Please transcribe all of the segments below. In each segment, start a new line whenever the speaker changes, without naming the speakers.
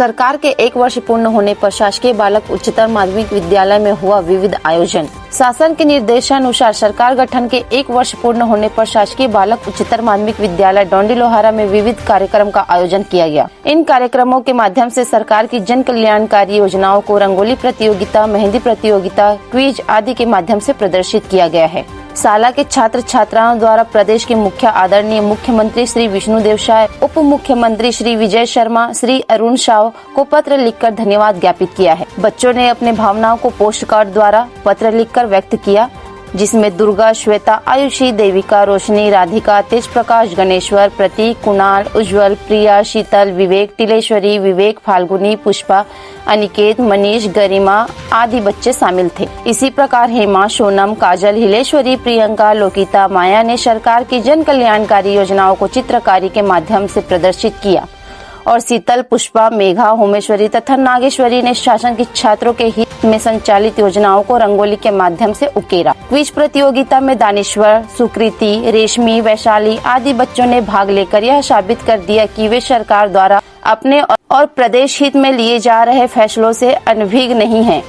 सरकार के 1 वर्ष पूर्ण होने पर शासकीय बालक उच्चतर माध्यमिक विद्यालय में हुआ विविध आयोजन। शासन के निर्देशानुसार सरकार गठन के 1 वर्ष पूर्ण होने पर शासकीय बालक उच्चतर माध्यमिक विद्यालय डोंडी लोहारा में विविध कार्यक्रम का आयोजन किया गया। इन कार्यक्रमों के माध्यम से सरकार की जन कल्याणकारी योजनाओं को रंगोली प्रतियोगिता, मेहंदी प्रतियोगिता, क्विज आदि के माध्यम से प्रदर्शित किया गया है। शाला के छात्र छात्राओं द्वारा प्रदेश के मुख्य आदरणीय मुख्यमंत्री श्री विष्णुदेव शाह, उप मुख्यमंत्री श्री विजय शर्मा, श्री अरुण शाह को पत्र लिखकर धन्यवाद ज्ञापित किया है। बच्चों ने अपने भावनाओं को पोस्ट कार्ड द्वारा पत्र लिखकर व्यक्त किया, जिसमें दुर्गा, श्वेता, आयुषी, देविका, रोशनी, राधिका, तेज प्रकाश, गणेश्वर, प्रतीक, कुणाल, उज्जवल, प्रिया, शीतल, विवेक, टिलेश्वरी, विवेक, फाल्गुनी, पुष्पा, अनिकेत, मनीष, गरिमा आदि बच्चे शामिल थे। इसी प्रकार हेमा, सोनम, काजल, हिलेश्वरी, प्रियंका, लोकिता, माया ने सरकार की जन कल्याणकारी योजनाओं को चित्रकारी के माध्यम से प्रदर्शित किया और शीतल, पुष्पा, मेघा, होमेश्वरी तथा नागेश्वरी ने शासन के छात्रों के हित में संचालित योजनाओं को रंगोली के माध्यम से उकेरा। क्विज प्रतियोगिता में दानिश्वर, सुकृति, रेशमी, वैशाली आदि बच्चों ने भाग लेकर यह साबित कर दिया कि वे सरकार द्वारा अपने और प्रदेश हित में लिए जा रहे फैसलों से अनभिज्ञ नहीं हैं।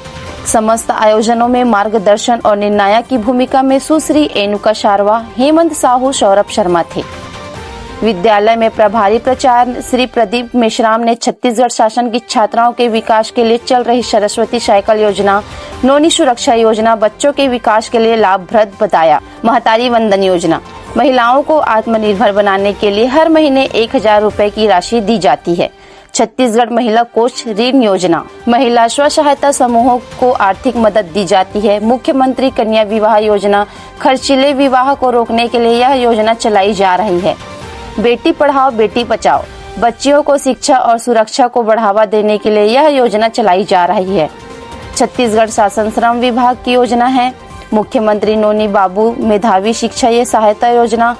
समस्त आयोजनों में मार्गदर्शन और निर्णायक की भूमिका में सुश्री एनुका शारवा, हेमंत साहू, सौरभ शर्मा थे। विद्यालय में प्रभारी प्राचार्य श्री प्रदीप मेश्राम ने छत्तीसगढ़ शासन की छात्राओं के विकास के लिए चल रही सरस्वती साइकिल योजना, नौनी सुरक्षा योजना बच्चों के विकास के लिए लाभप्रद बताया। महतारी वंदन योजना, महिलाओं को आत्मनिर्भर बनाने के लिए हर महीने 1000 रुपए की राशि दी जाती है। छत्तीसगढ़ महिला कोष ऋण योजना, महिला स्व सहायता समूहों को आर्थिक मदद दी जाती है। मुख्यमंत्री कन्या विवाह योजना, खर्चीले विवाह को रोकने के लिए यह योजना चलाई जा रही है। बेटी पढ़ाओ बेटी बचाओ, बच्चियों को शिक्षा और सुरक्षा को बढ़ावा देने के लिए यह योजना चलाई जा रही है। छत्तीसगढ़ शासन श्रम विभाग की योजना है। मुख्यमंत्री नोनी बाबू मेधावी शिक्षा ये सहायता योजना,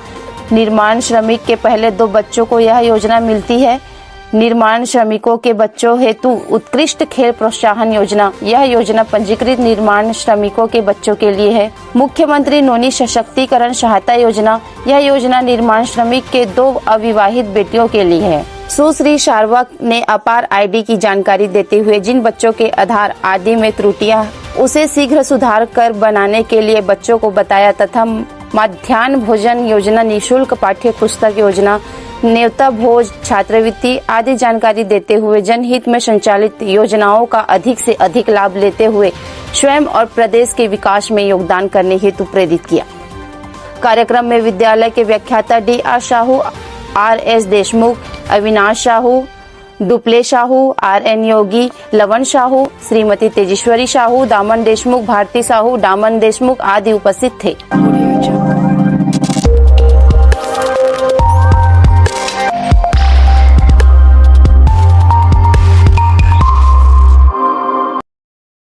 निर्माण श्रमिक के पहले 2 बच्चों को यह योजना मिलती है। निर्माण श्रमिकों के बच्चों हेतु उत्कृष्ट खेल प्रोत्साहन योजना, यह योजना पंजीकृत निर्माण श्रमिकों के बच्चों के लिए है। मुख्यमंत्री नोनी सशक्तिकरण सहायता योजना, यह योजना निर्माण श्रमिक के 2 अविवाहित बेटियों के लिए है। सुश्री शारवा ने अपार आईडी की जानकारी देते हुए जिन बच्चों के आधार आदि में त्रुटियां उसे शीघ्र सुधार कर बनाने के लिए बच्चों को बताया तथा मध्याह्न भोजन योजना, निःशुल्क पाठ्य पुस्तक योजना, नेवता भोज, छात्रवृत्ति आदि जानकारी देते हुए जनहित में संचालित योजनाओं का अधिक से अधिक लाभ लेते हुए स्वयं और प्रदेश के विकास में योगदान करने हेतु प्रेरित किया। कार्यक्रम में विद्यालय के व्याख्याता DR साहू, RS देशमुख, अविनाश साहू, डुप्ले साहू, RN योगी, लवन साहू, श्रीमती तेजेश्वरी साहू, दामन देशमुख, भारती साहू, दामन देशमुख आदि उपस्थित थे।